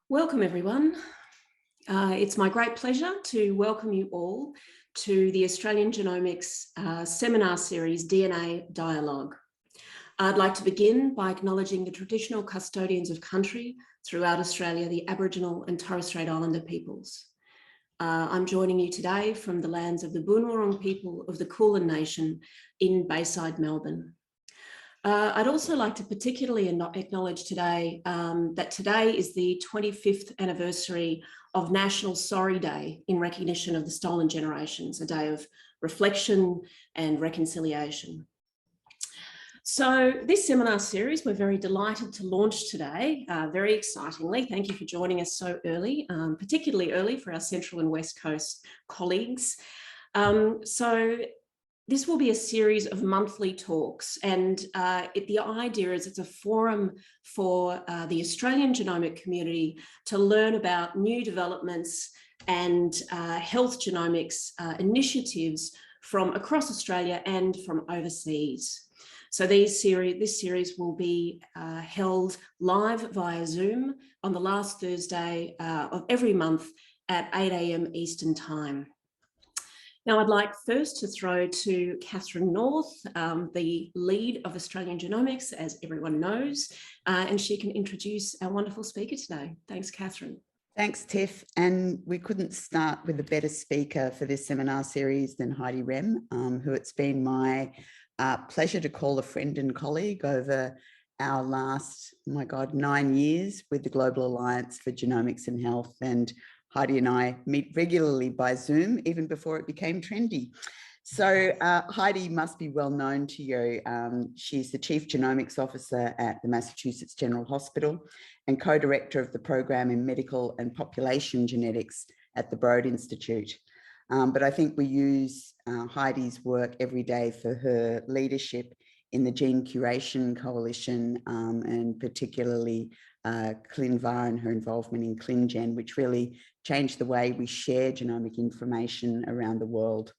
Welcome, everyone. It's my great pleasure to welcome you all to the Australian Genomics seminar series, DNA Dialogue. I'd like to begin by acknowledging the traditional custodians of country throughout Australia, the Aboriginal and Torres Strait Islander peoples. I'm joining you today from the lands of the Boonwurrung people of the Kulin Nation in Bayside, Melbourne. I'd also like to particularly acknowledge today that today is the 25th anniversary of National Sorry Day in recognition of the stolen generations, a day of reflection and reconciliation. So this seminar series, we're very delighted to launch today, very excitingly. Thank you for joining us so early, particularly early for our Central and West Coast colleagues. This will be a series of monthly talks, and the idea is it's a forum for the Australian genomic community to learn about new developments and health genomics initiatives from across Australia and from overseas. So this series will be held live via Zoom on the last Thursday of every month at 8 a.m. Eastern Time. Now, I'd like first to throw to Catherine North, the lead of Australian Genomics, as everyone knows, and she can introduce our wonderful speaker today. Thanks, Catherine. Thanks, Tiff. And we couldn't start with a better speaker for this seminar series than Heidi Rehm, who it's been my pleasure to call a friend and colleague over our last, 9 years with the Global Alliance for Genomics and Health. And Heidi and I meet regularly by Zoom, even before it became trendy. So Heidi must be well known to you. She's the Chief Genomics Officer at the Massachusetts General Hospital and co-director of the program in medical and population genetics at the Broad Institute. But I think we use Heidi's work every day for her leadership in the Gene Curation Coalition and particularly ClinVar and her involvement in ClinGen, which really changed the way we share genomic information around the world.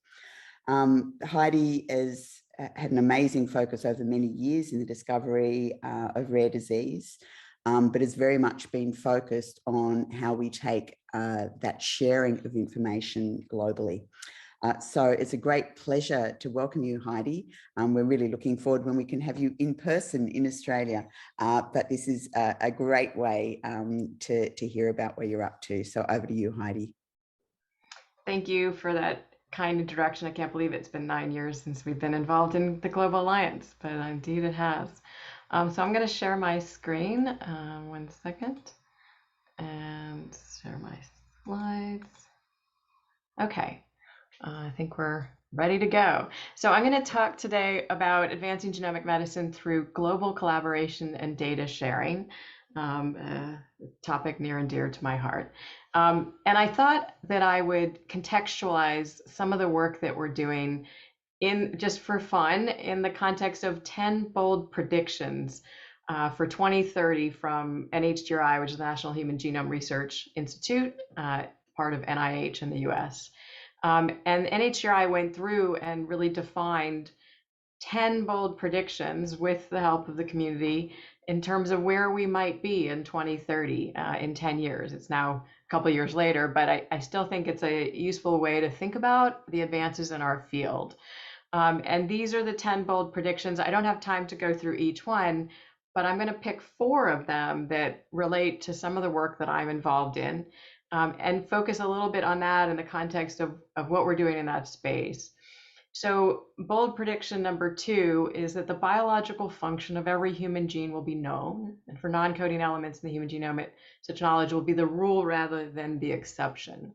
Heidi has had an amazing focus over many years in the discovery of rare disease, but has very much been focused on how we take that sharing of information globally. So it's a great pleasure to welcome you, Heidi. We're really looking forward when we can have you in person in Australia, but this is a great way to hear about where you're up to. So over to you, Heidi. Thank you for that kind introduction. I can't believe it's been 9 years since we've been involved in the Global Alliance, but indeed it has. So I'm going to share my screen, 1 second, and share my slides. Okay. I think we're ready to go. So I'm going to talk today about advancing genomic medicine through global collaboration and data sharing, a topic near and dear to my heart. And I thought that I would contextualize some of the work that we're doing just for fun in the context of 10 bold predictions for 2030 from NHGRI, which is the National Human Genome Research Institute, part of NIH in the US. And NHGRI went through and really defined 10 bold predictions with the help of the community in terms of where we might be in 2030 in 10 years. It's now a couple of years later, but I still think it's a useful way to think about the advances in our field. And these are the 10 bold predictions. I don't have time to go through each one, but I'm going to pick 4 of them that relate to some of the work that I'm involved in. And focus a little bit on that in the context of what we're doing in that space. So bold prediction number 2 is that the biological function of every human gene will be known. And for non-coding elements in the human genome, such knowledge will be the rule rather than the exception.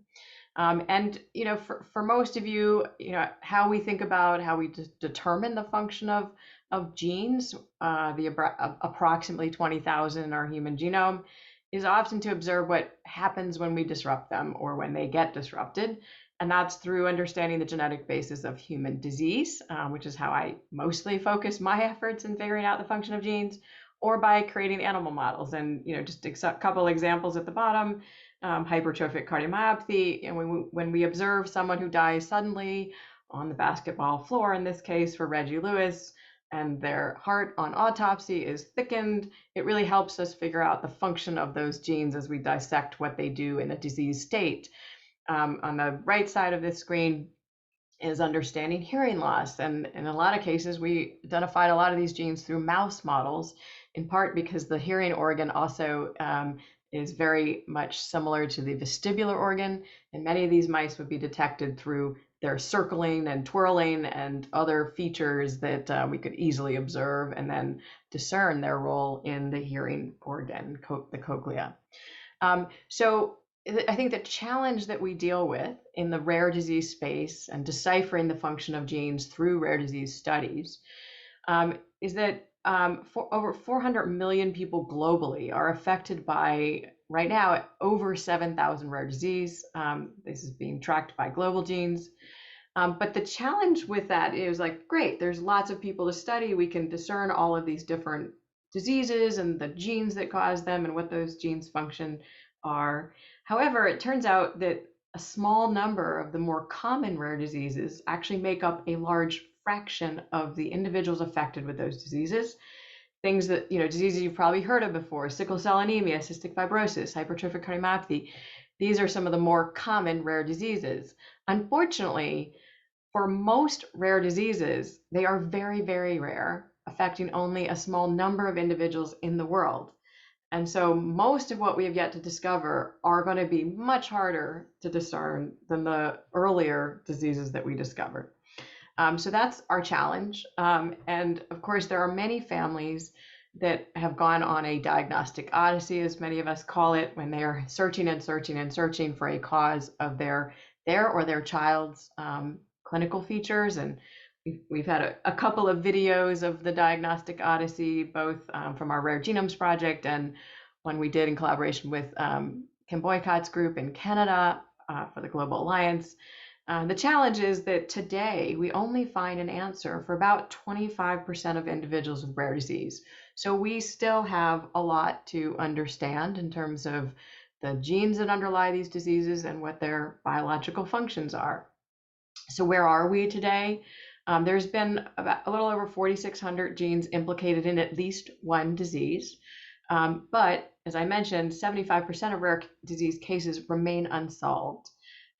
And for most of you, how we think about how we determine the function of genes, approximately 20,000 in our human genome, is often to observe what happens when we disrupt them or when they get disrupted. And that's through understanding the genetic basis of human disease, which is how I mostly focus my efforts in figuring out the function of genes, or by creating animal models. And just a couple examples at the bottom, hypertrophic cardiomyopathy. And when we observe someone who dies suddenly on the basketball floor, in this case for Reggie Lewis, and their heart on autopsy is thickened, it really helps us figure out the function of those genes as we dissect what they do in a disease state. On the right side of this screen is understanding hearing loss. And in a lot of cases, we identified a lot of these genes through mouse models, in part because the hearing organ also is very much similar to the vestibular organ. And many of these mice would be detected through their circling and twirling and other features that we could easily observe and then discern their role in the hearing organ, the cochlea. So I think the challenge that we deal with in the rare disease space and deciphering the function of genes through rare disease studies is that over 400 million people globally are affected by, right now, over 7,000 rare disease. This is being tracked by Global Genes. But the challenge with that is like, great, there's lots of people to study. We can discern all of these different diseases and the genes that cause them and what those genes function are. However, it turns out that a small number of the more common rare diseases actually make up a large fraction of the individuals affected with those diseases. Things that, diseases you've probably heard of before: sickle cell anemia, cystic fibrosis, hypertrophic cardiomyopathy. These are some of the more common rare diseases. Unfortunately, for most rare diseases, they are very, very rare, affecting only a small number of individuals in the world. And so most of what we have yet to discover are going to be much harder to discern than the earlier diseases that we discovered. So that's our challenge. And of course, there are many families that have gone on a diagnostic odyssey, as many of us call it, when they are searching and searching and searching for a cause of their or their child's clinical features. And we've had a couple of videos of the diagnostic odyssey, both from our Rare Genomes project and one we did in collaboration with Kim Boycott's group in Canada for the Global Alliance. The challenge is that today we only find an answer for about 25% of individuals with rare disease. So we still have a lot to understand in terms of the genes that underlie these diseases and what their biological functions are. So where are we today? There's been about a little over 4,600 genes implicated in at least one disease. But as I mentioned, 75% of rare disease cases remain unsolved.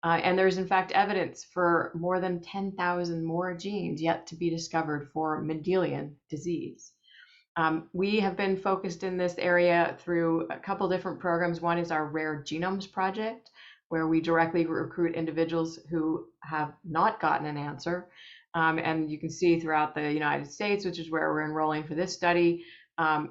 And there's in fact evidence for more than 10,000 more genes yet to be discovered for Mendelian disease. We have been focused in this area through a couple different programs. One is our Rare Genomes project, where we directly recruit individuals who have not gotten an answer. And you can see throughout the United States, which is where we're enrolling for this study,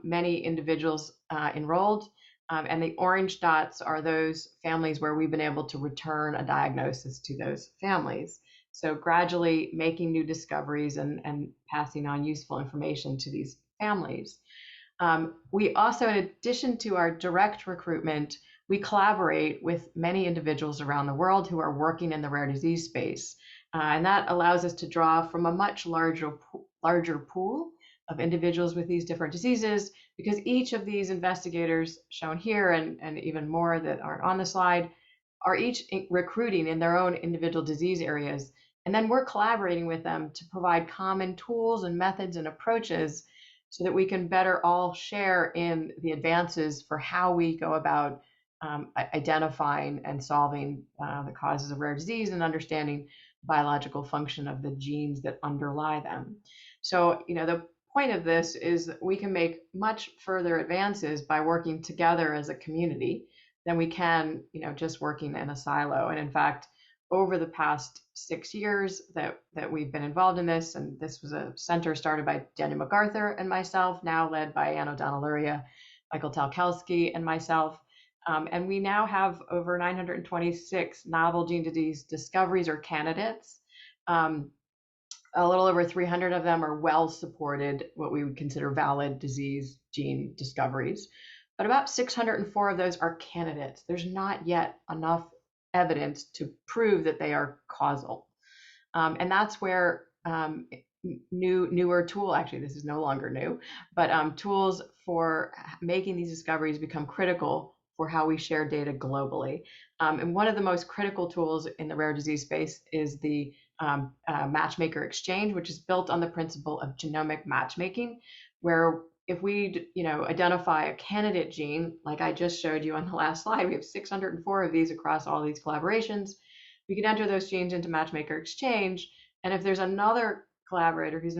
many individuals enrolled. And the orange dots are those families where we've been able to return a diagnosis to those families. So gradually making new discoveries and passing on useful information to these families. We also, in addition to our direct recruitment, we collaborate with many individuals around the world who are working in the rare disease space. And that allows us to draw from a much larger pool of individuals with these different diseases, because each of these investigators shown here and even more that aren't on the slide are each recruiting in their own individual disease areas. And then we're collaborating with them to provide common tools and methods and approaches so that we can better all share in the advances for how we go about identifying and solving the causes of rare disease and understanding biological function of the genes that underlie them. So, the point of this is that we can make much further advances by working together as a community than we can, just working in a silo. And in fact, over the past 6 years that we've been involved in this, and this was a center started by Daniel MacArthur and myself, now led by Anne O'Donnell-Luria, Michael Talkowski, and myself. And we now have over 926 novel gene disease discoveries or candidates. A little over 300 of them are well-supported, what we would consider valid disease gene discoveries. But about 604 of those are candidates. There's not yet enough evidence to prove that they are causal. And that's where newer tool, actually this is no longer new, but tools for making these discoveries become critical for how we share data globally. And one of the most critical tools in the rare disease space is the matchmaker exchange, which is built on the principle of genomic matchmaking, where if we identify a candidate gene, like I just showed you on the last slide, we have 604 of these across all these collaborations. We can enter those genes into matchmaker exchange, and if there's another collaborator who's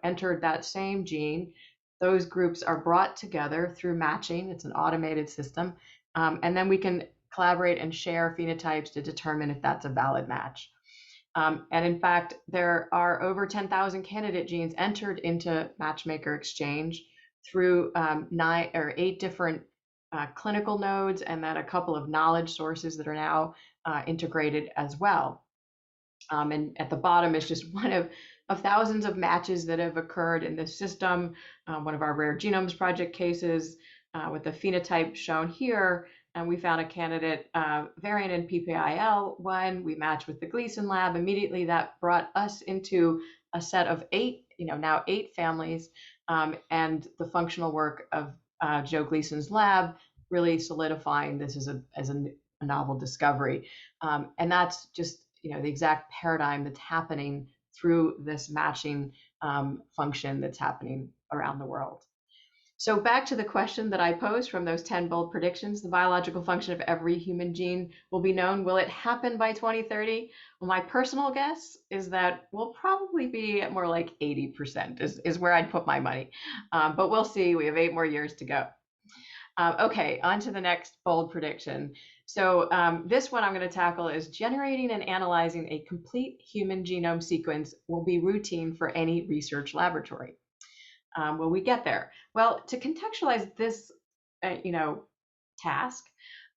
entered that same gene, those groups are brought together through matching. It's an automated system, and then we can collaborate and share phenotypes to determine if that's a valid match. And in fact, there are over 10,000 candidate genes entered into matchmaker exchange through 8 different clinical nodes, and then a couple of knowledge sources that are now integrated as well. And at the bottom is just one of thousands of matches that have occurred in this system. One of our rare genomes project cases with the phenotype shown here. And we found a candidate variant in PPIL1. We matched with the Gleason lab. Immediately that brought us into a set of 8, now 8 families. And the functional work of Joe Gleason's lab really solidifying this as a novel discovery. And that's just the exact paradigm that's happening through this matching function that's happening around the world. So back to the question that I posed from those 10 bold predictions, the biological function of every human gene will be known. Will it happen by 2030? Well, my personal guess is that we'll probably be at more like 80% is where I'd put my money. But we'll see. We have 8 more years to go. Okay, on to the next bold prediction. So this one I'm going to tackle is generating and analyzing a complete human genome sequence will be routine for any research laboratory. Will we get there? Well, to contextualize this, task,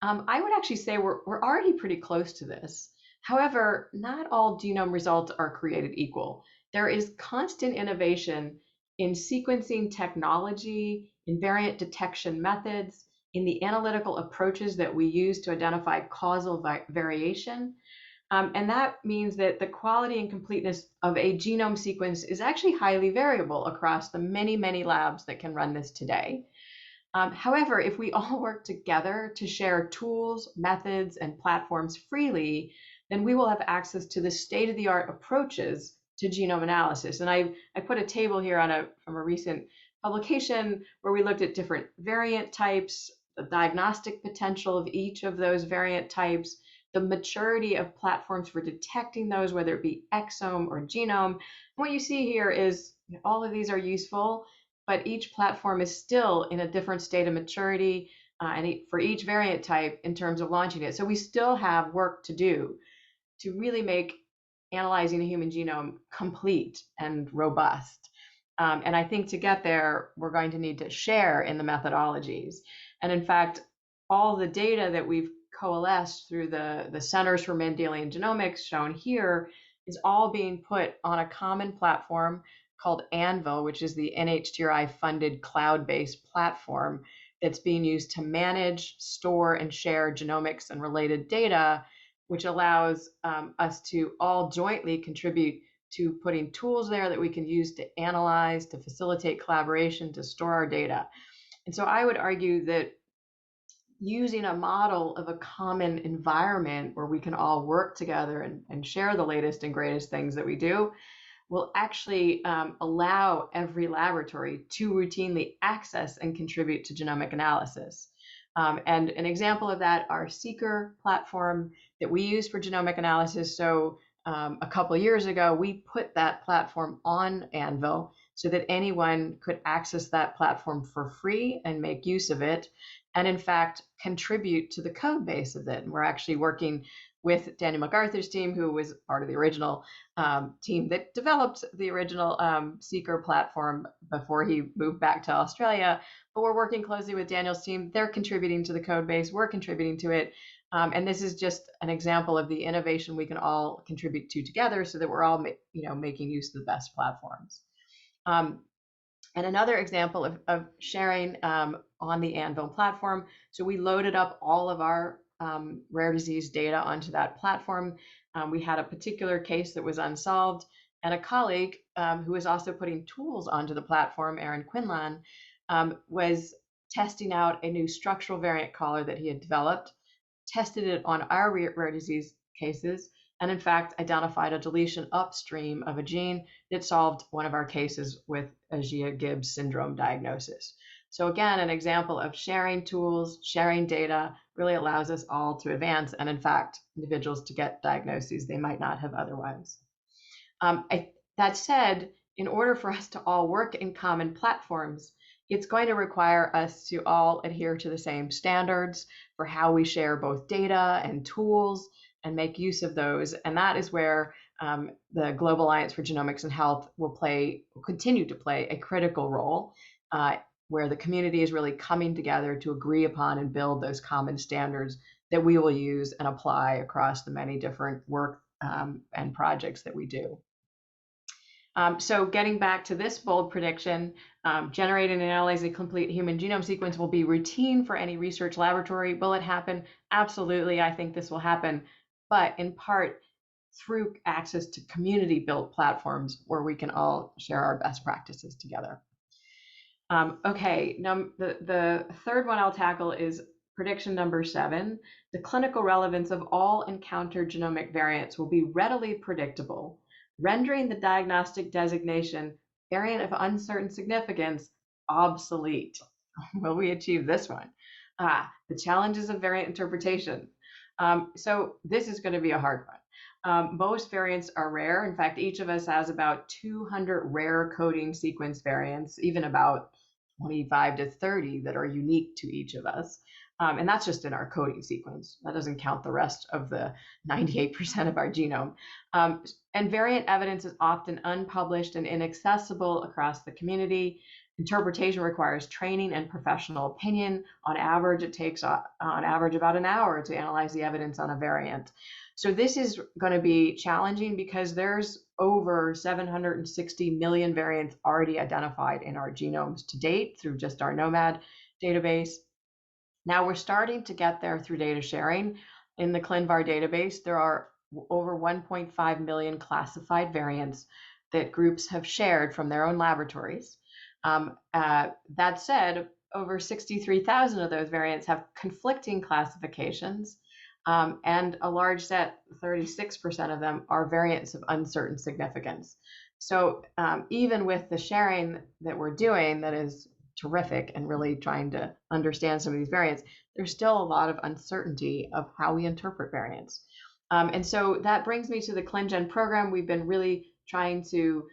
I would actually say we're already pretty close to this. However, not all genome results are created equal. There is constant innovation in sequencing technology, in variant detection methods, in the analytical approaches that we use to identify causal variation. And that means that the quality and completeness of a genome sequence is actually highly variable across the many, many labs that can run this today. However, if we all work together to share tools, methods, and platforms freely, then we will have access to the state-of-the-art approaches to genome analysis. And I put a table here from a recent publication where we looked at different variant types, the diagnostic potential of each of those variant types, the maturity of platforms for detecting those, whether it be exome or genome. And what you see here is all of these are useful, but each platform is still in a different state of maturity for each variant type in terms of launching it. So we still have work to do to really make analyzing a human genome complete and robust. And I think to get there, we're going to need to share in the methodologies. And in fact, all the data that we've coalesced through the Centers for Mendelian Genomics shown here is all being put on a common platform called Anvil, which is the NHGRI funded cloud-based platform that's being used to manage, store, and share genomics and related data, which allows us to all jointly contribute to putting tools there that we can use to analyze, to facilitate collaboration, to store our data. And so I would argue that using a model of a common environment where we can all work together and share the latest and greatest things that we do will actually allow every laboratory to routinely access and contribute to genomic analysis. And an example of that, our Seeker platform that we use for genomic analysis. So a couple of years ago, we put that platform on Anvil so that anyone could access that platform for free and make use of it, and in fact, contribute to the code base of it. And we're actually working with Daniel MacArthur's team, who was part of the original team that developed the original Seeker platform before he moved back to Australia. But we're working closely with Daniel's team. They're contributing to the code base. We're contributing to it. And this is just an example of the innovation we can all contribute to together so that we're all making use of the best platforms. And another example of sharing on the Anvil platform. So we loaded up all of our rare disease data onto that platform. We had a particular case that was unsolved, and a colleague who was also putting tools onto the platform, Aaron Quinlan, was testing out a new structural variant caller that he had developed, tested it on our rare disease cases, and in fact identified a deletion upstream of a gene that solved one of our cases with a Gibbs syndrome diagnosis. So again, an example of sharing tools, sharing data really allows us all to advance, and in fact, individuals to get diagnoses they might not have otherwise. That said, in order for us to all work in common platforms, it's going to require us to all adhere to the same standards for how we share both data and tools and make use of those. And that is where the Global Alliance for Genomics and Health will continue to play a critical role, where the community is really coming together to agree upon and build those common standards that we will use and apply across the many different work and projects that we do. So getting back to this bold prediction, generating and analyzing a complete human genome sequence will be routine for any research laboratory. Will it happen? Absolutely, I think this will happen, but in part through access to community-built platforms where we can all share our best practices together. Okay, now the third one I'll tackle is prediction number 7. The clinical relevance of all encountered genomic variants will be readily predictable, rendering the diagnostic designation variant of uncertain significance obsolete. Will we achieve this one? The challenges of variant interpretation. So this is going to be a hard one. Most variants are rare. In fact, each of us has about 200 rare coding sequence variants, even about 25 to 30 that are unique to each of us. And that's just in our coding sequence. That doesn't count the rest of the 98% of our genome. And variant evidence is often unpublished and inaccessible across the community. Interpretation requires training and professional opinion. On average, it takes on average about an hour to analyze the evidence on a variant. So this is going to be challenging because there's over 760 million variants already identified in our genomes to date through just our GNOMAD database. Now we're starting to get there through data sharing. In the ClinVar database, there are over 1.5 million classified variants that groups have shared from their own laboratories. That said, over 63,000 of those variants have conflicting classifications, and a large set, 36% of them, are variants of uncertain significance. So even with the sharing that we're doing, that is terrific and really trying to understand some of these variants, there's still a lot of uncertainty of how we interpret variants. And so that brings me to the ClinGen program. We've been really trying to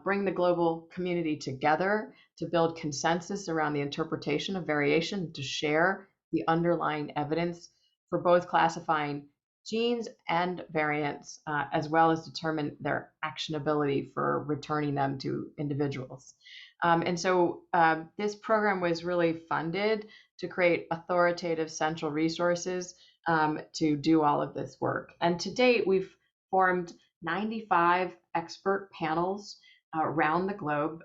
bring the global community together to build consensus around the interpretation of variation, to share the underlying evidence for both classifying genes and variants, as well as determine their actionability for returning them to individuals. And so this program was really funded to create authoritative central resources to do all of this work. And to date, we've formed 95 expert panels around the globe.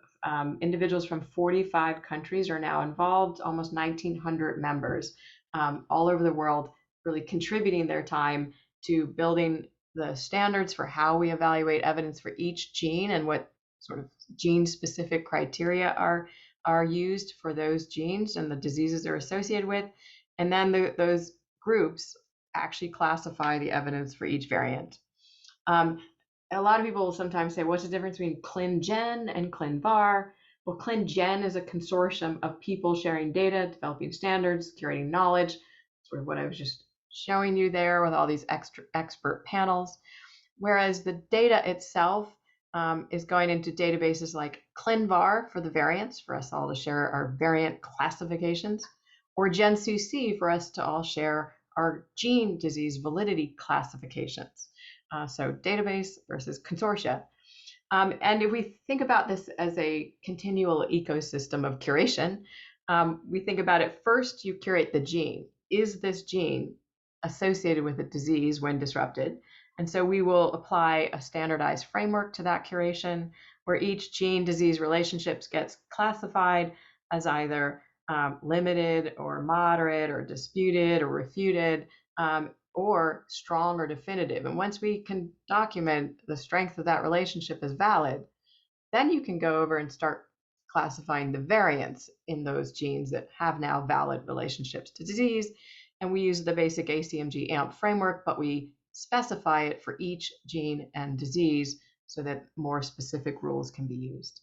Individuals from 45 countries are now involved, almost 1,900 members all over the world, really contributing their time to building the standards for how we evaluate evidence for each gene and what sort of gene-specific criteria are used for those genes and the diseases they're associated with. And then those groups actually classify the evidence for each variant. A lot of people will sometimes say, what's the difference between ClinGen and Clinvar? Well, ClinGen is a consortium of people sharing data, developing standards, curating knowledge, sort of what I was just showing you there with all these extra expert panels. Whereas the data itself is going into databases like ClinVar for the variants, for us all to share our variant classifications, or GenSuC for us to all share our gene disease validity classifications. So database versus consortia. And if we think about this as a continual ecosystem of curation, we think about it first, you curate the gene. Is this gene associated with a disease when disrupted? And so we will apply a standardized framework to that curation, where each gene disease relationships gets classified as either limited or moderate or disputed or refuted, or strong or definitive. And once we can document the strength of that relationship as valid, then you can go over and start classifying the variants in those genes that have now valid relationships to disease. And we use the basic ACMG AMP framework, but we specify it for each gene and disease so that more specific rules can be used.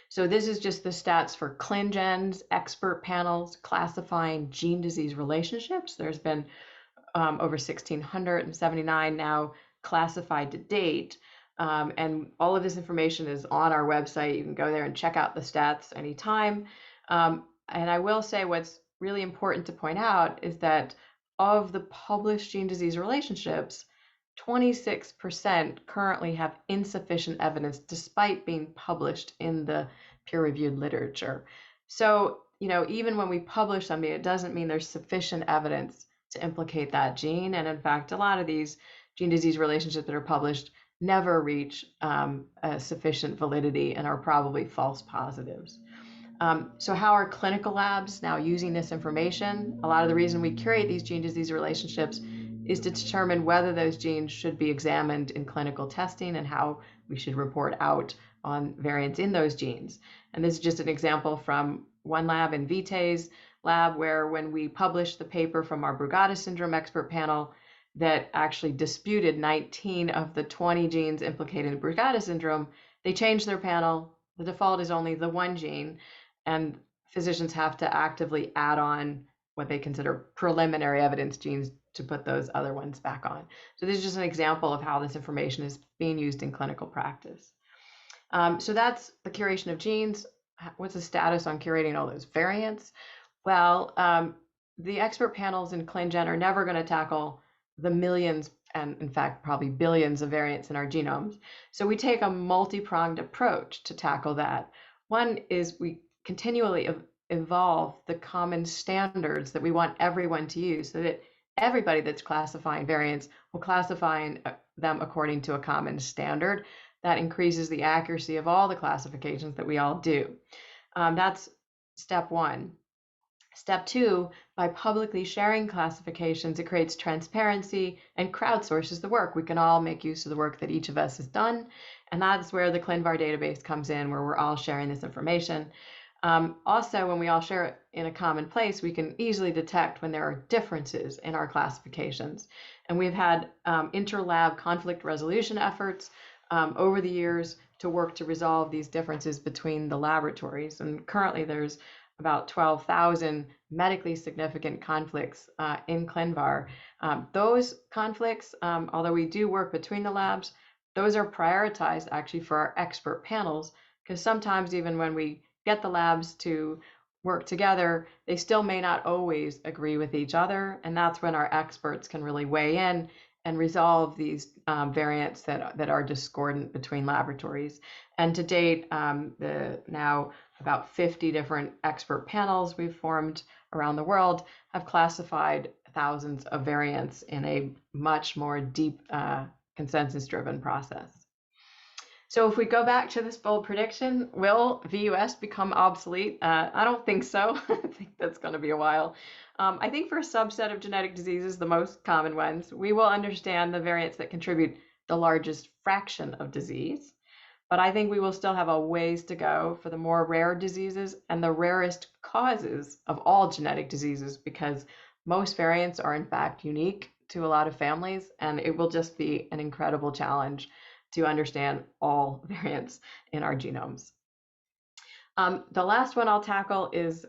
So this is just the stats for ClinGen's expert panels classifying gene-disease relationships. There's been over 1,679 now classified to date. And all of this information is on our website. You can go there and check out the stats anytime. And I will say what's really important to point out is that of the published gene-disease relationships, 26% currently have insufficient evidence despite being published in the peer-reviewed literature. So, even when we publish something, it doesn't mean there's sufficient evidence to implicate that gene. And in fact, a lot of these gene-disease relationships that are published never reach a sufficient validity and are probably false positives. So how are clinical labs now using this information? A lot of the reason we curate these gene-disease relationships is to determine whether those genes should be examined in clinical testing and how we should report out on variants in those genes. And this is just an example from one lab, Invitae's lab, where when we published the paper from our Brugada syndrome expert panel that actually disputed 19 of the 20 genes implicated in Brugada syndrome, they changed their panel. The default is only the one gene, and physicians have to actively add on what they consider preliminary evidence genes to put those other ones back on. So this is just an example of how this information is being used in clinical practice. So that's the curation of genes. What's the status on curating all those variants? Well, the expert panels in ClinGen are never going to tackle the millions and in fact probably billions of variants in our genomes. So we take a multi-pronged approach to tackle that. One is we continually evolve the common standards that we want everyone to use so that everybody that's classifying variants will classify them according to a common standard. That increases the accuracy of all the classifications that we all do. That's step one. Step two, by publicly sharing classifications, it creates transparency and crowdsources the work. We can all make use of the work that each of us has done. And that's where the ClinVar database comes in, where we're all sharing this information. Also, when we all share it in a common place, we can easily detect when there are differences in our classifications. And we've had inter-lab conflict resolution efforts over the years to work to resolve these differences between the laboratories. And currently there's about 12,000 medically significant conflicts in ClinVar. Those conflicts, although we do work between the labs, those are prioritized actually for our expert panels, because sometimes even when we get the labs to work together, they still may not always agree with each other. And that's when our experts can really weigh in and resolve these variants that are discordant between laboratories. And to date, now about 50 different expert panels we've formed around the world have classified thousands of variants in a much more deep consensus-driven process. So if we go back to this bold prediction, will VUS become obsolete? I don't think so. I think that's going to be a while. I think for a subset of genetic diseases, the most common ones, we will understand the variants that contribute the largest fraction of disease. But I think we will still have a ways to go for the more rare diseases and the rarest causes of all genetic diseases, because most variants are in fact unique to a lot of families, and it will just be an incredible challenge to understand all variants in our genomes. The last one I'll tackle is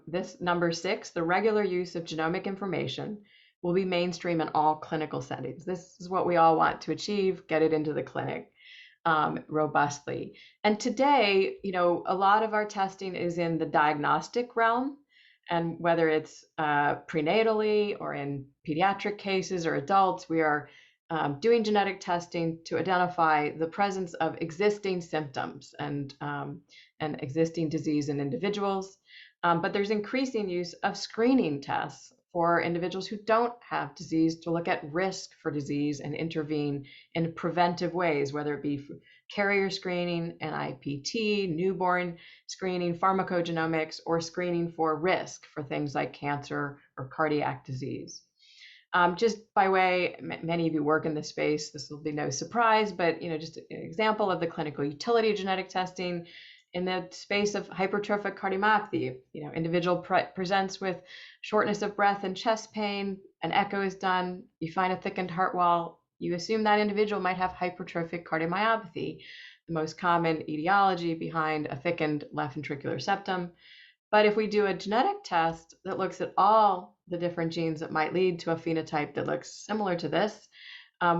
this number 6, the regular use of genomic information will be mainstream in all clinical settings. This is what we all want to achieve, get it into the clinic robustly. And today, a lot of our testing is in the diagnostic realm, and whether it's prenatally or in pediatric cases or adults, we are doing genetic testing to identify the presence of existing symptoms and existing disease in individuals. But there's increasing use of screening tests for individuals who don't have disease to look at risk for disease and intervene in preventive ways, whether it be carrier screening, NIPT, newborn screening, pharmacogenomics, or screening for risk for things like cancer or cardiac disease. Just by way, many of you work in this space, this will be no surprise, but just an example of the clinical utility of genetic testing In the space of hypertrophic cardiomyopathy, individual presents with shortness of breath and chest pain, an echo is done, you find a thickened heart wall, you assume that individual might have hypertrophic cardiomyopathy, the most common etiology behind a thickened left ventricular septum. But if we do a genetic test that looks at all the different genes that might lead to a phenotype that looks similar to this,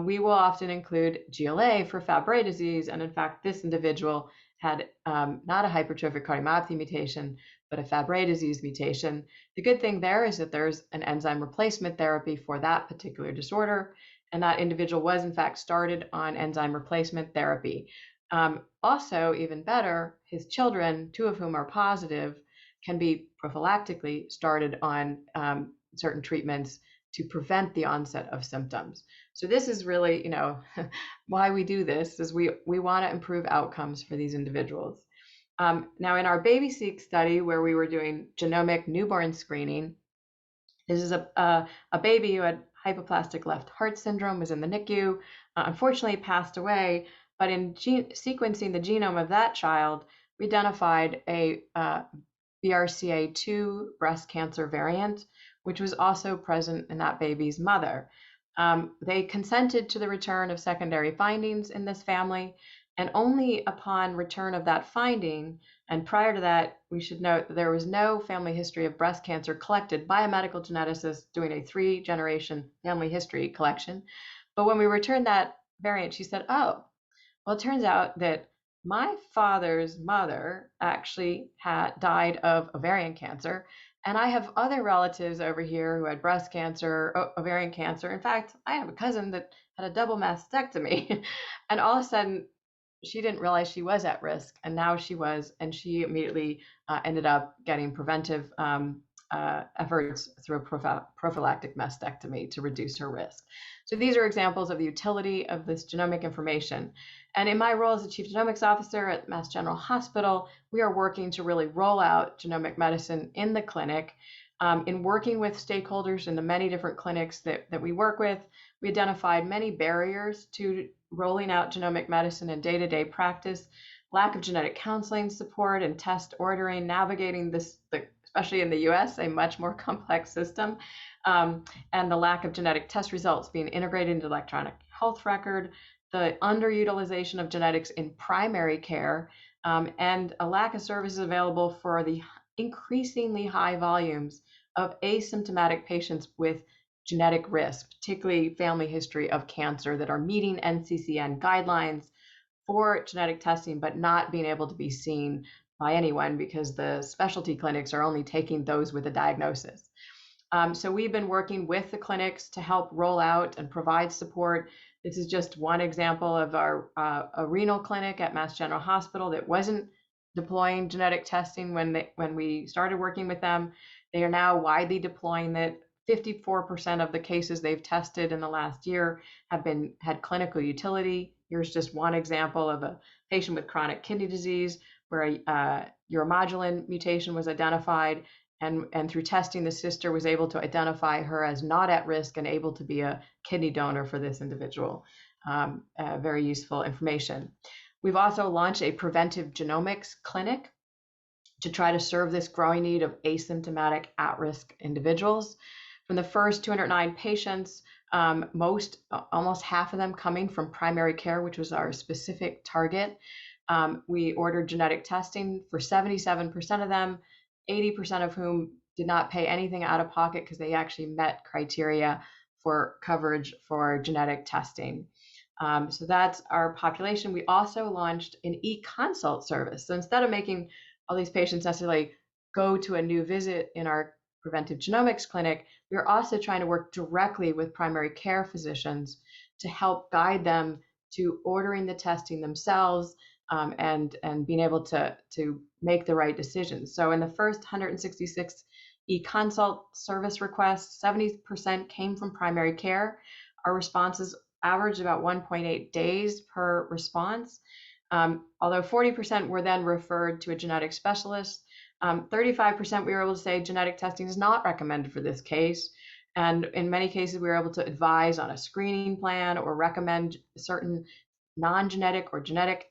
we will often include GLA for Fabry disease. And in fact, this individual had not a hypertrophic cardiomyopathy mutation, but a Fabry disease mutation. The good thing there is that there's an enzyme replacement therapy for that particular disorder. And that individual was in fact started on enzyme replacement therapy. Also, even better, his children, 2 of whom are positive, can be prophylactically started on certain treatments to prevent the onset of symptoms. So this is really, why we do this is we want to improve outcomes for these individuals. Now, in our BabySeq study, where we were doing genomic newborn screening, this is a baby who had hypoplastic left heart syndrome, was in the NICU, unfortunately passed away. But in sequencing the genome of that child, we identified a BRCA2 breast cancer variant, which was also present in that baby's mother. They consented to the return of secondary findings in this family, and only upon return of that finding, and prior to that, we should note that there was no family history of breast cancer collected by a medical geneticist doing a 3-generation family history collection. But when we returned that variant, she said, oh, well, it turns out that my father's mother actually died of ovarian cancer, and I have other relatives over here who had breast cancer, ovarian cancer. In fact, I have a cousin that had a double mastectomy. And all of a sudden, she didn't realize she was at risk, and now she was, and she immediately ended up getting preventive efforts through a prophylactic mastectomy to reduce her risk. So these are examples of the utility of this genomic information. And in my role as the Chief Genomics Officer at Mass General Hospital, we are working to really roll out genomic medicine in the clinic. In working with stakeholders in the many different clinics that we work with, we identified many barriers to rolling out genomic medicine in day-to-day practice: lack of genetic counseling support and test ordering, navigating this, especially in the US, a much more complex system, and the lack of genetic test results being integrated into electronic health record, the underutilization of genetics in primary care, and a lack of services available for the increasingly high volumes of asymptomatic patients with genetic risk, particularly family history of cancer, that are meeting NCCN guidelines for genetic testing, but not being able to be seen by anyone because the specialty clinics are only taking those with a diagnosis. So we've been working with the clinics to help roll out and provide support. This is just one example of our a renal clinic at Mass General Hospital that wasn't deploying genetic testing when we started working with them. They are now widely deploying it. 54% of the cases they've tested in the last year have had clinical utility. Here's just one example of a patient with chronic kidney disease where a uromodulin mutation was identified, and through testing, the sister was able to identify her as not at risk and able to be a kidney donor for this individual. Very useful information. We've also launched a preventive genomics clinic to try to serve this growing need of asymptomatic at-risk individuals. From the first 209 patients, almost half of them coming from primary care, which was our specific target. We ordered genetic testing for 77% of them, 80% of whom did not pay anything out of pocket because they actually met criteria for coverage for genetic testing. So that's our population. We also launched an e-consult service. So instead of making all these patients necessarily go to a new visit in our preventive genomics clinic, we're also trying to work directly with primary care physicians to help guide them to ordering the testing themselves, and being able to make the right decisions. So in the first 166 e-consult service requests, 70% came from primary care. Our responses averaged about 1.8 days per response. Although 40% were then referred to a genetic specialist, 35% we were able to say genetic testing is not recommended for this case. And in many cases, we were able to advise on a screening plan or recommend certain non-genetic or genetic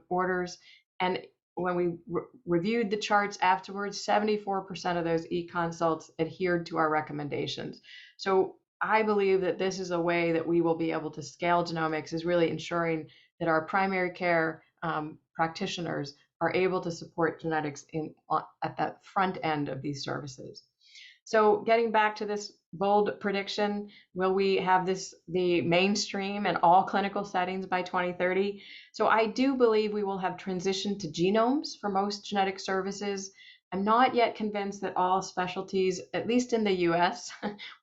orders. And when we reviewed the charts afterwards, 74% of those e-consults adhered to our recommendations. So I believe that this is a way that we will be able to scale genomics, is really ensuring that our primary care practitioners are able to support genetics at that front end of these services. So getting back to this bold prediction, will we have this the mainstream in all clinical settings by 2030? So I do believe we will have transitioned to genomes for most genetic services. I'm not yet convinced that all specialties, at least in the US,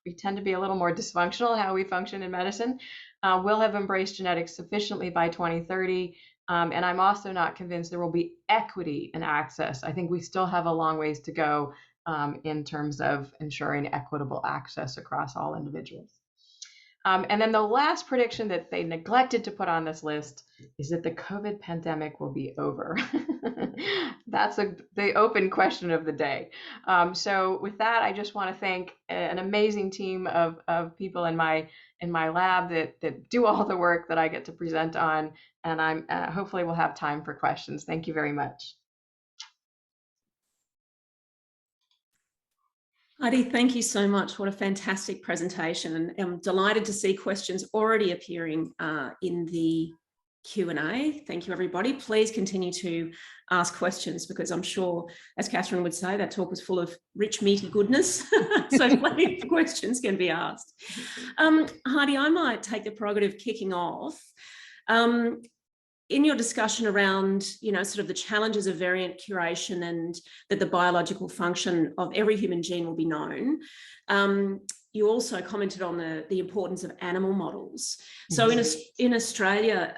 we tend to be a little more dysfunctional how we function in medicine, will have embraced genetics sufficiently by 2030. And I'm also not convinced there will be equity in access. I think we still have a long ways to go in terms of ensuring equitable access across all individuals. And then the last prediction that they neglected to put on this list is that the COVID pandemic will be over. That's the open question of the day. So with that, I just want to thank an amazing team of people in my lab that do all the work that I get to present on, and I'm hopefully we'll have time for questions. Thank you very much. Heidi, thank you so much. What a fantastic presentation. And I'm delighted to see questions already appearing in the Q&A. Thank you, everybody. Please continue to ask questions, because I'm sure, as Catherine would say, that talk was full of rich, meaty goodness. So plenty of questions can be asked. Heidi, I might take the prerogative of kicking off. In your discussion around, sort of the challenges of variant curation and that the biological function of every human gene will be known, you also commented on the importance of animal models. So in Australia,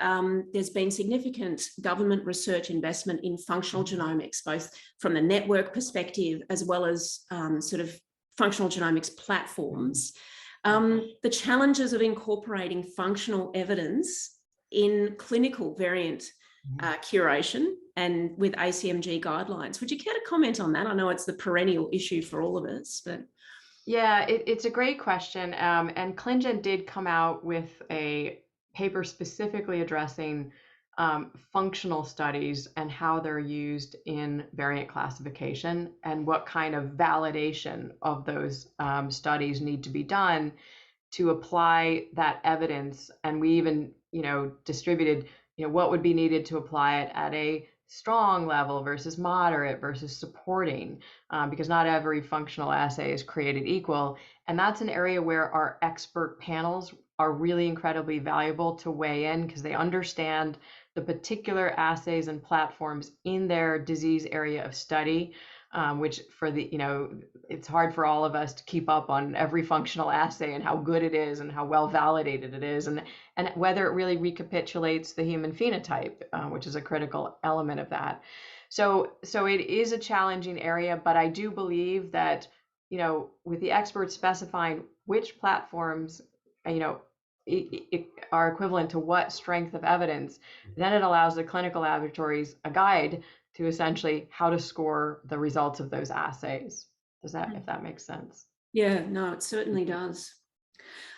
there's been significant government research investment in functional genomics, both from the network perspective as well as sort of functional genomics platforms. The challenges of incorporating functional evidence in clinical variant curation and with ACMG guidelines. Would you care to comment on that? I know it's the perennial issue for all of us, but. Yeah, it's a great question. And ClinGen did come out with a paper specifically addressing functional studies and how they're used in variant classification and what kind of validation of those studies need to be done to apply that evidence. And we even, distributed, what would be needed to apply it at a strong level versus moderate versus supporting, because not every functional assay is created equal. And that's an area where our expert panels are really incredibly valuable to weigh in, because they understand the particular assays and platforms in their disease area of study, which for the, it's hard for all of us to keep up on every functional assay and how good it is and how well validated it is, and whether it really recapitulates the human phenotype, which is a critical element of that. So it is a challenging area, but I do believe that, with the experts specifying which platforms, are equivalent to what strength of evidence, then it allows the clinical laboratories a guide to essentially how to score the results of those assays. If that makes sense? Yeah, no, it certainly does.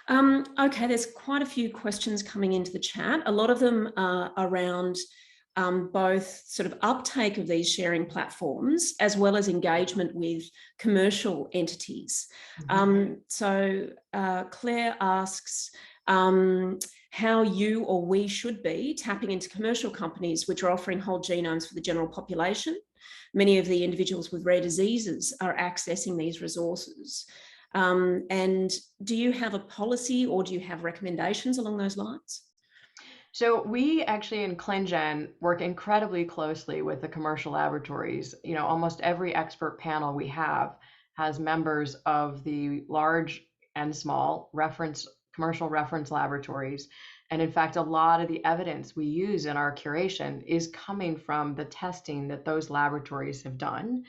Okay, there's quite a few questions coming into the chat. A lot of them are around both sort of uptake of these sharing platforms as well as engagement with commercial entities. So Claire asks how you or we should be tapping into commercial companies which are offering whole genomes for the general population. Many of the individuals with rare diseases are accessing these resources. And do you have a policy or do you have recommendations along those lines? So we actually in ClinGen work incredibly closely with the commercial laboratories. Almost every expert panel we have has members of the large and small commercial reference laboratories. And in fact, a lot of the evidence we use in our curation is coming from the testing that those laboratories have done.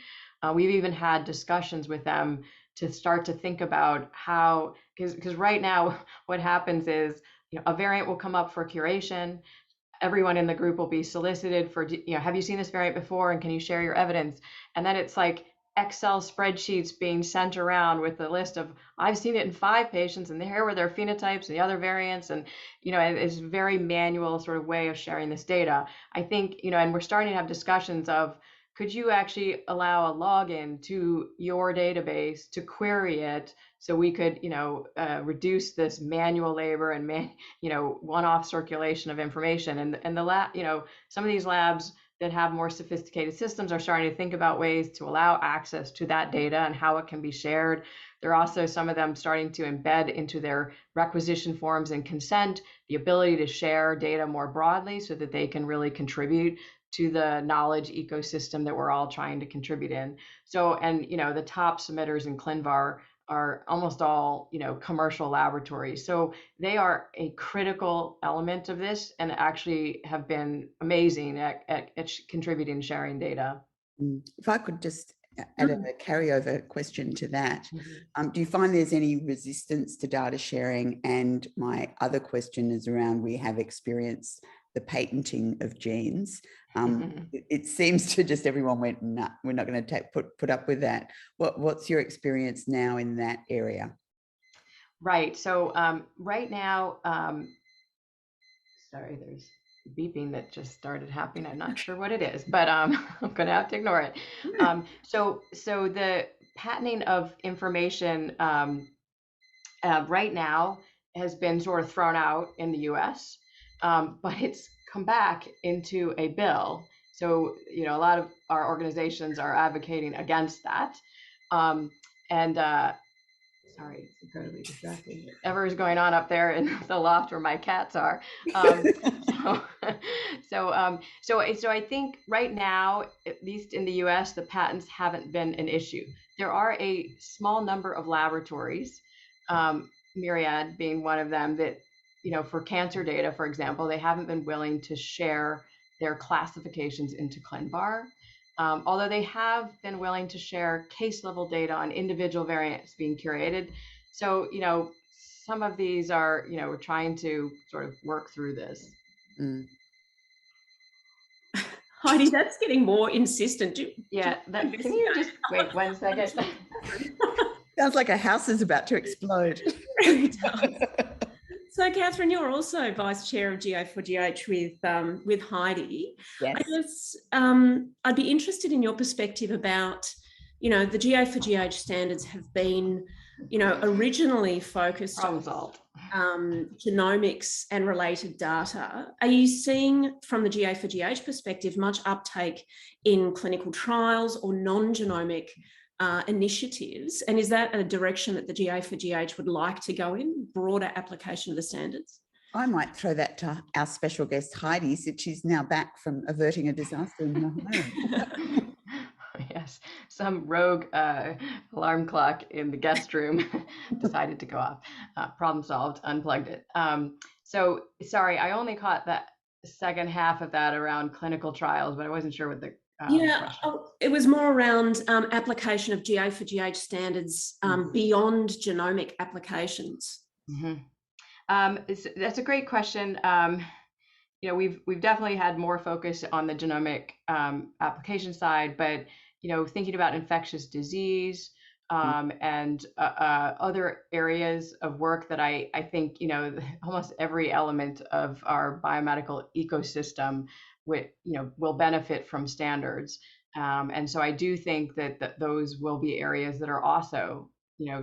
We've even had discussions with them to start to think about how, because right now what happens is, a variant will come up for curation. Everyone in the group will be solicited for, have you seen this variant before? And can you share your evidence? And then it's like, Excel spreadsheets being sent around with a list of, I've seen it in 5 patients and here were their phenotypes and the other variants, and it's a very manual sort of way of sharing this data. I think, and we're starting to have discussions of, could you actually allow a login to your database to query it, so we could reduce this manual labor and one-off circulation of information, and the lab, some of these labs that have more sophisticated systems are starting to think about ways to allow access to that data and how it can be shared. There are also some of them starting to embed into their requisition forms and consent the ability to share data more broadly so that they can really contribute to the knowledge ecosystem that we're all trying to contribute in. So, and the top submitters in ClinVar are almost all commercial laboratories, so they are a critical element of this and actually have been amazing at contributing and sharing data. If I could just add a carryover question to that, do you find there's any resistance to data sharing? And my other question is around, we have experienced the patenting of genes. It seems to just everyone went, nah, we're not going to put up with that. What's your experience now in that area? Right. So right now, sorry, there's beeping that just started happening. I'm not sure what it is, but I'm going to have to ignore it. So the patenting of information right now has been sort of thrown out in the US, but it's come back into a bill. So, a lot of our organizations are advocating against that. Sorry, it's incredibly distracting. Whatever is going on up there in the loft where my cats are. So I think right now, at least in the US, the patents haven't been an issue. There are a small number of laboratories, Myriad being one of them, that, for cancer data, for example, they haven't been willing to share their classifications into ClinVar. Although they have been willing to share case level data on individual variants being curated. So, some of these are, we're trying to sort of work through this. Heidi, that's getting more insistent. Can you just wait 1 second? Sounds like a house is about to explode. So, Catherine, you're also Vice Chair of GA4GH with Heidi. Yes. I guess I'd be interested in your perspective about, the GA4GH standards have been, originally focused on genomics and related data. Are you seeing, from the GA4GH perspective, much uptake in clinical trials or non-genomic initiatives, and is that a direction that the GA4GH would like to go in, broader application of the standards? I might throw that to our special guest Heidi, since she's now back from averting a disaster in her home. Yes, some rogue alarm clock in the guest room decided to go off. Problem solved, unplugged it. So sorry, I only caught that second half of that around clinical trials, but I wasn't sure what the it was more around application of GA4GH standards beyond genomic applications. That's a great question. We've definitely had more focus on the genomic application side, but thinking about infectious disease and other areas of work that I think almost every element of our biomedical ecosystem will benefit from standards, and so I do think that those will be areas that are also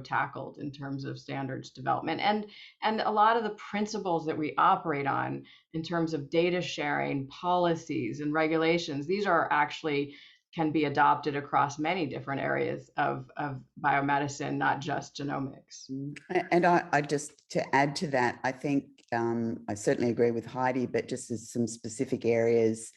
tackled in terms of standards development, and a lot of the principles that we operate on in terms of data sharing, policies, and regulations. These are actually can be adopted across many different areas of biomedicine, not just genomics. And I just, to add to that, I think I certainly agree with Heidi, but just as some specific areas,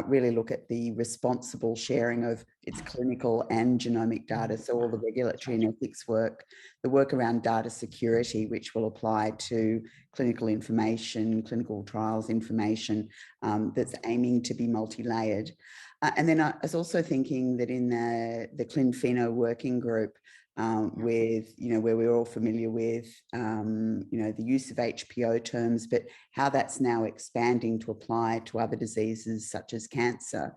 really look at the responsible sharing of its clinical and genomic data. So all the regulatory and ethics work, the work around data security, which will apply to clinical information, clinical trials information, that's aiming to be multi-layered. And then I was also thinking that in the ClinPheno working group, with, where we're all familiar with, the use of HPO terms, but how that's now expanding to apply to other diseases such as cancer.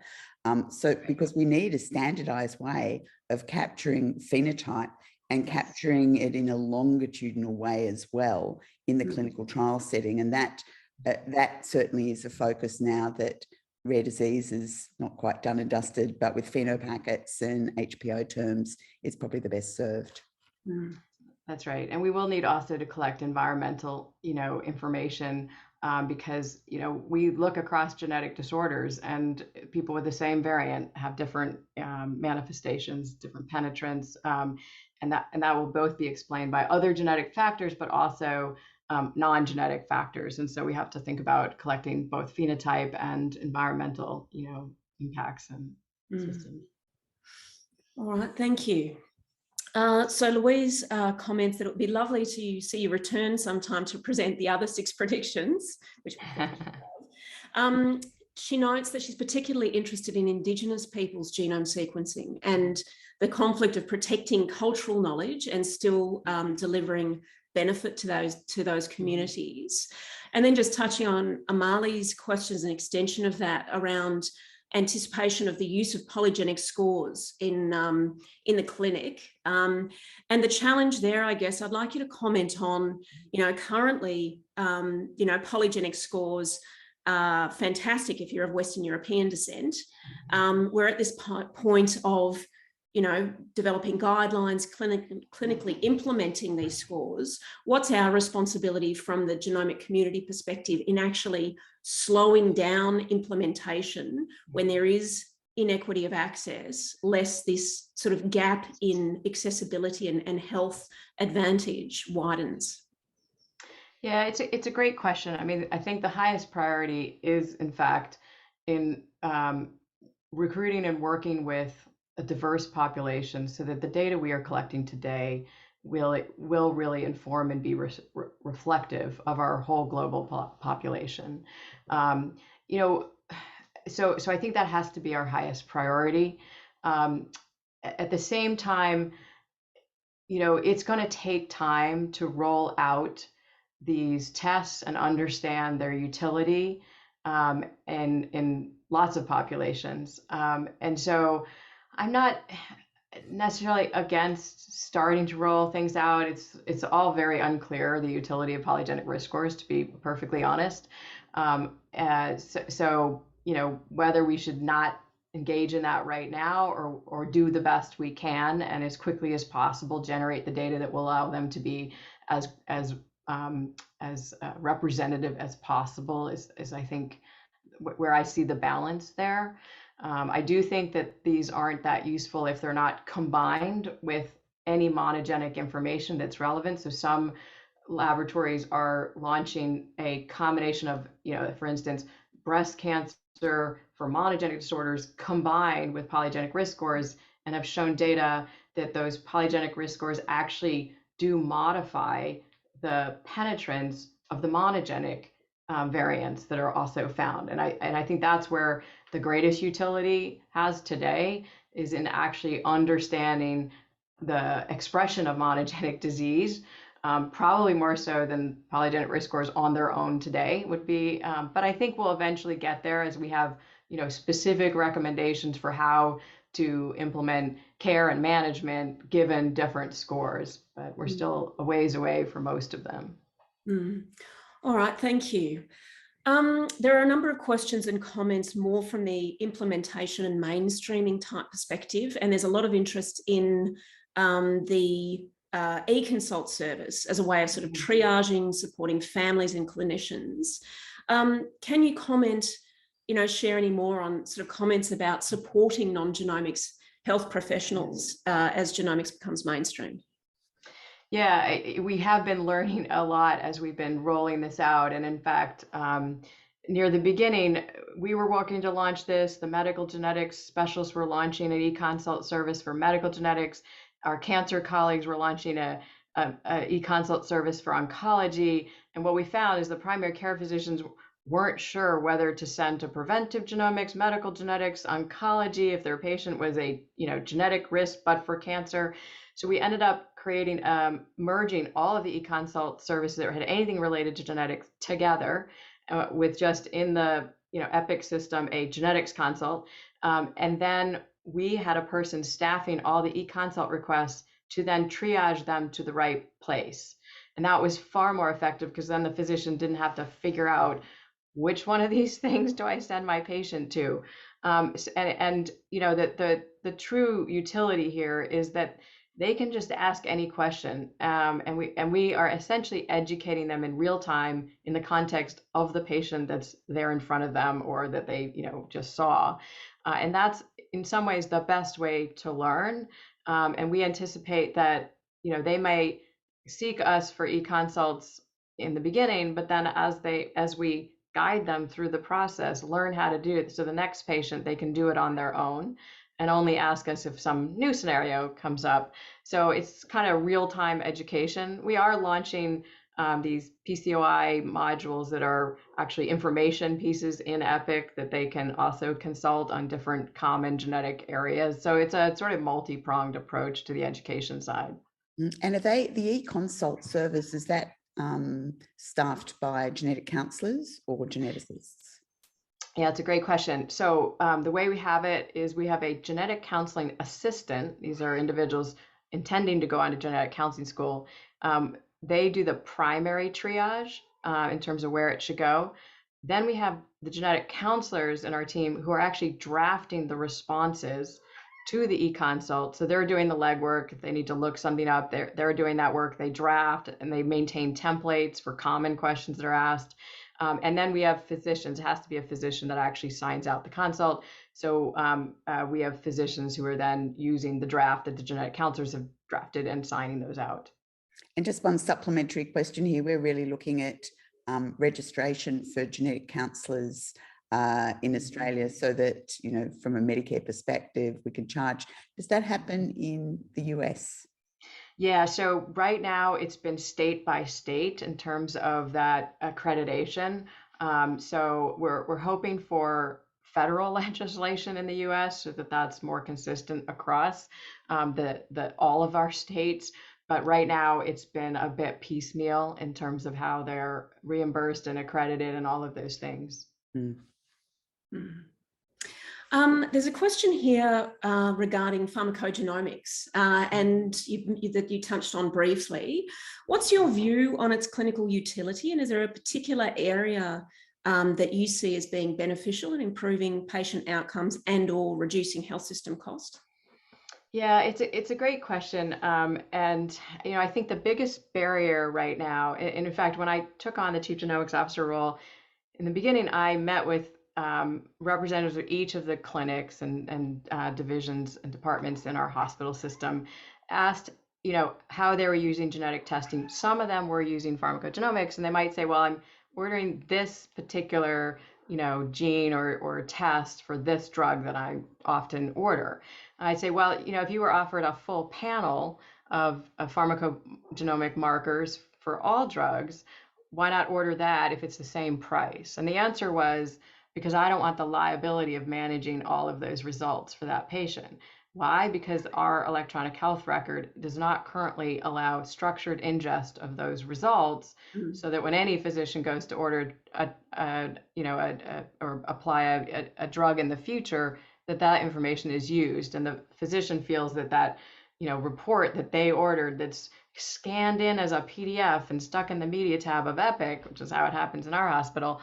So because we need a standardized way of capturing phenotype and capturing it in a longitudinal way as well in the clinical trial setting. And that certainly is a focus now that rare disease is not quite done and dusted, but with phenopackets and HPO terms, it's probably the best served. That's right. And we will need also to collect environmental, information because, we look across genetic disorders and people with the same variant have different manifestations, different penetrance, and that will both be explained by other genetic factors, but also non-genetic factors. And so we have to think about collecting both phenotype and environmental, impacts and systems. All right, thank you. So Louise comments that it would be lovely to see you return sometime to present the other 6 predictions, which she notes that she's particularly interested in Indigenous people's genome sequencing and the conflict of protecting cultural knowledge and still delivering benefit to those communities. And then just touching on Amali's questions, an extension of that around anticipation of the use of polygenic scores in the clinic. And the challenge there, I guess, I'd like you to comment on, currently, polygenic scores are fantastic if you're of Western European descent. We're at this point of, developing guidelines, clinically implementing these scores. What's our responsibility from the genomic community perspective in actually slowing down implementation when there is inequity of access, lest this sort of gap in accessibility and health advantage widens? Yeah, it's a great question. I mean, I think the highest priority is, in fact, in recruiting and working with a diverse population so that the data we are collecting today will really inform and be reflective of our whole global population. So I think that has to be our highest priority. At the same time, it's going to take time to roll out these tests and understand their utility in lots of populations. And so I'm not necessarily against starting to roll things out. It's all very unclear, the utility of polygenic risk scores, to be perfectly honest. So whether we should not engage in that right now or do the best we can and as quickly as possible generate the data that will allow them to be as representative as possible is I think where I see the balance there. I do think that these aren't that useful if they're not combined with any monogenic information that's relevant. So some laboratories are launching a combination of, for instance, breast cancer for monogenic disorders combined with polygenic risk scores, and have shown data that those polygenic risk scores actually do modify the penetrance of the monogenic variants that are also found. And I think that's where the greatest utility has today, is in actually understanding the expression of monogenic disease, probably more so than polygenic risk scores on their own today would be. But I think we'll eventually get there as we have, specific recommendations for how to implement care and management given different scores. But we're still a ways away for most of them. All right, thank you. There are a number of questions and comments more from the implementation and mainstreaming type perspective, and there's a lot of interest in the e-consult service as a way of sort of triaging, supporting families and clinicians. Can you comment, share any more on sort of comments about supporting non-genomics health professionals as genomics becomes mainstream? Yeah, we have been learning a lot as we've been rolling this out. And in fact, near the beginning, we were working to launch this. The medical genetics specialists were launching an e-consult service for medical genetics. Our cancer colleagues were launching a e-consult service for oncology. And what we found is the primary care physicians weren't sure whether to send to preventive genomics, medical genetics, oncology, if their patient was a genetic risk but for cancer. So we ended up creating, merging all of the e-consult services that had anything related to genetics together with just in the Epic system, a genetics consult. And then we had a person staffing all the e-consult requests to then triage them to the right place. And that was far more effective because then the physician didn't have to figure out which one of these things do I send my patient to. And you know, the true utility here is that they can just ask any question, and we are essentially educating them in real time in the context of the patient that's there in front of them or that they just saw, and that's in some ways the best way to learn. And we anticipate that they may seek us for e-consults in the beginning, but then as we guide them through the process, learn how to do it, so the next patient they can do it on their own and only ask us if some new scenario comes up. So it's kind of real-time education. We are launching these PCOI modules that are actually information pieces in Epic that they can also consult on different common genetic areas. So it's a sort of multi-pronged approach to the education side. And are the e-consult service, is that staffed by genetic counsellors or geneticists? Yeah, it's a great question. So the way we have it is we have a genetic counseling assistant. These are individuals intending to go on to genetic counseling school. They do the primary triage in terms of where it should go. Then we have the genetic counselors in our team who are actually drafting the responses to the e-consult. So they're doing the legwork. If they need to look something up, they're doing that work. They draft and they maintain templates for common questions that are asked. And then we have physicians. It has to be a physician that actually signs out the consult. So we have physicians who are then using the draft that the genetic counselors have drafted and signing those out. And just one supplementary question here. We're really looking at registration for genetic counsellors in Australia so that, from a Medicare perspective, we can charge. Does that happen in the US? Yeah, so right now it's been state by state in terms of that accreditation. So we're hoping for federal legislation in the US so that that's more consistent across all of our states. But right now it's been a bit piecemeal in terms of how they're reimbursed and accredited and all of those things. Mm. There's a question here regarding pharmacogenomics and that you touched on briefly. What's your view on its clinical utility, and is there a particular area that you see as being beneficial in improving patient outcomes and or reducing health system cost? Yeah, it's a great question. And I think the biggest barrier right now, and in fact, when I took on the Chief Genomics Officer role, in the beginning, I met with representatives of each of the clinics and divisions and departments in our hospital system, asked how they were using genetic testing. Some of them were using pharmacogenomics, and they might say, well, I'm ordering this particular gene or test for this drug that I often order. I'd say, well, if you were offered a full panel of pharmacogenomic markers for all drugs, why not order that if it's the same price? And the answer was, because I don't want the liability of managing all of those results for that patient. Why? Because our electronic health record does not currently allow structured ingest of those results, so that when any physician goes to order or apply a drug in the future, that information is used, and the physician feels that report that they ordered that's scanned in as a PDF and stuck in the media tab of Epic, which is how it happens in our hospital,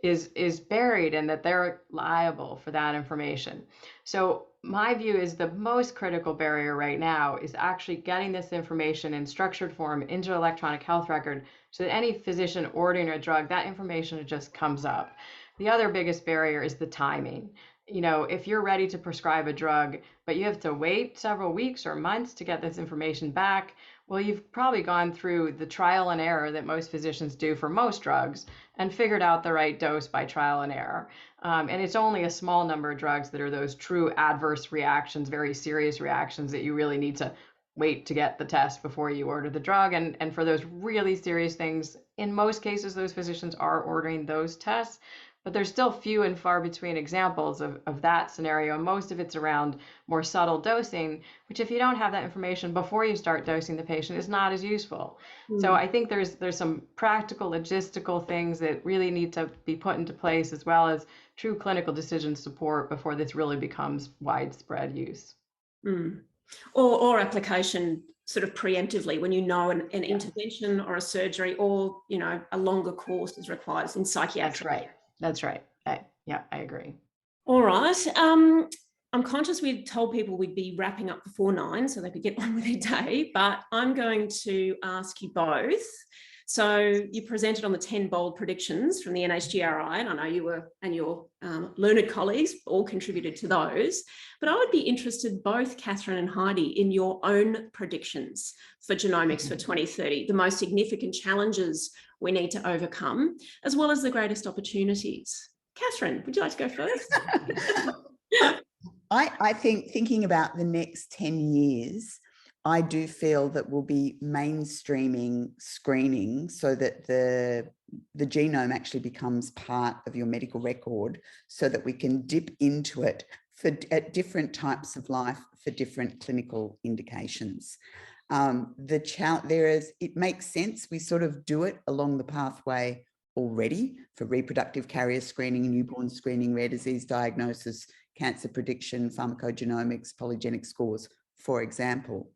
is buried, and that they're liable for that information. So my view is the most critical barrier right now is actually getting this information in structured form into electronic health record so that any physician ordering a drug, that information just comes up. The other biggest barrier is the timing. If you're ready to prescribe a drug, but you have to wait several weeks or months to get this information back, well, you've probably gone through the trial and error that most physicians do for most drugs and figured out the right dose by trial and error. And it's only a small number of drugs that are those true adverse reactions, very serious reactions that you really need to wait to get the test before you order the drug. And for those really serious things, in most cases, those physicians are ordering those tests. but there's still few and far between examples of that scenario. Most of it's around more subtle dosing, which if you don't have that information before you start dosing the patient is not as useful. So I think there's some practical logistical things that really need to be put into place, as well as true clinical decision support before this really becomes widespread use. Or application sort of preemptively when you know an intervention or a surgery, or a longer course is required in psychiatry. That's right. Yeah, I agree. All right. I'm conscious we told people we'd be wrapping up before 9 so they could get on with their day, but I'm going to ask you both. So you presented on the 10 bold predictions from the NHGRI, and I know you were, and your learned colleagues all contributed to those, but I would be interested, both Catherine and Heidi, in your own predictions for genomics for 2030, the most significant challenges we need to overcome, as well as the greatest opportunities. Catherine, would you like to go first? I think, thinking about the next 10 years, I do feel that we'll be mainstreaming screening so that the genome actually becomes part of your medical record, so that we can dip into it at different types of life for different clinical indications. It makes sense. We sort of do it along the pathway already for reproductive carrier screening, newborn screening, rare disease diagnosis, cancer prediction, pharmacogenomics, polygenic scores, for example.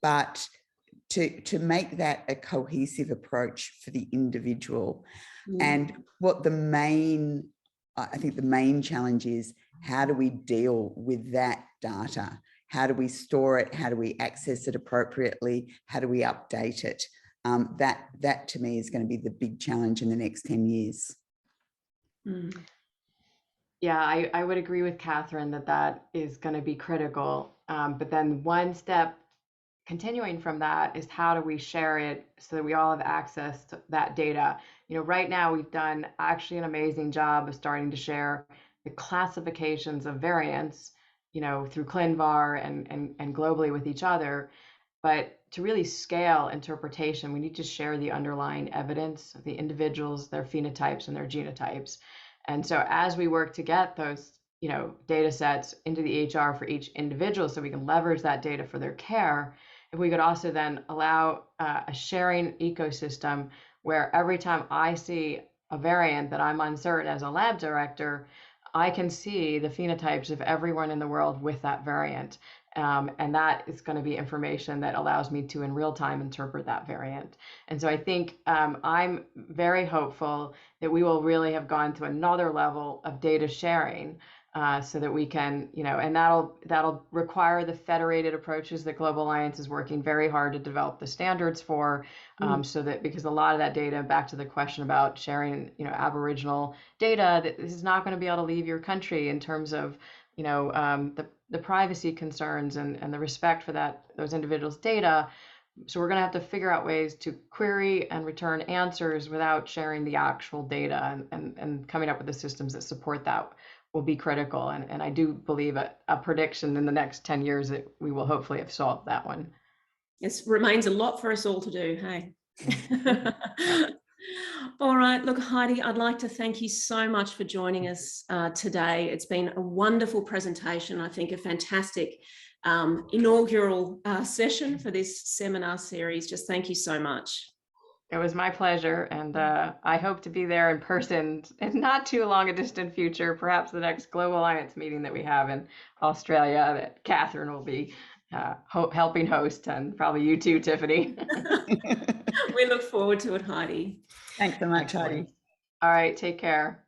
But to make that a cohesive approach for the individual. And what I think the main challenge is, how do we deal with that data? How do we store it? How do we access it appropriately? How do we update it? That to me is going to be the big challenge in the next 10 years. Yeah, I would agree with Catherine that is going to be critical. But then one step continuing from that is, how do we share it so that we all have access to that data? Right now we've done actually an amazing job of starting to share the classifications of variants, through ClinVar and globally with each other. But to really scale interpretation, we need to share the underlying evidence of the individuals, their phenotypes and their genotypes. And so as we work to get those, data sets into the EHR for each individual, so we can leverage that data for their care, if we could also then allow a sharing ecosystem where every time I see a variant that I'm uncertain as a lab director, I can see the phenotypes of everyone in the world with that variant. And that is going to be information that allows me to, in real time, interpret that variant. And so I think I'm very hopeful that we will really have gone to another level of data sharing, so that we can, and that'll require the federated approaches that Global Alliance is working very hard to develop the standards for, so that, because a lot of that data, back to the question about sharing, Aboriginal data, that this is not going to be able to leave your country in terms of, the privacy concerns and the respect for those individuals' data. So we're going to have to figure out ways to query and return answers without sharing the actual data, and coming up with the systems that support that will be critical. And I do believe a prediction in the next 10 years that we will hopefully have solved that one. It remains a lot for us all to do, hey? All right, look, Heidi, I'd like to thank you so much for joining us today. It's been a wonderful presentation. I think a fantastic inaugural session for this seminar series. Just thank you so much. It was my pleasure, and I hope to be there in person in not too long a distant future, perhaps the next Global Alliance meeting that we have in Australia, that Catherine will be helping host, and probably you too, Tiffany. We look forward to it, Heidi. Thanks so much, Heidi. All right, take care.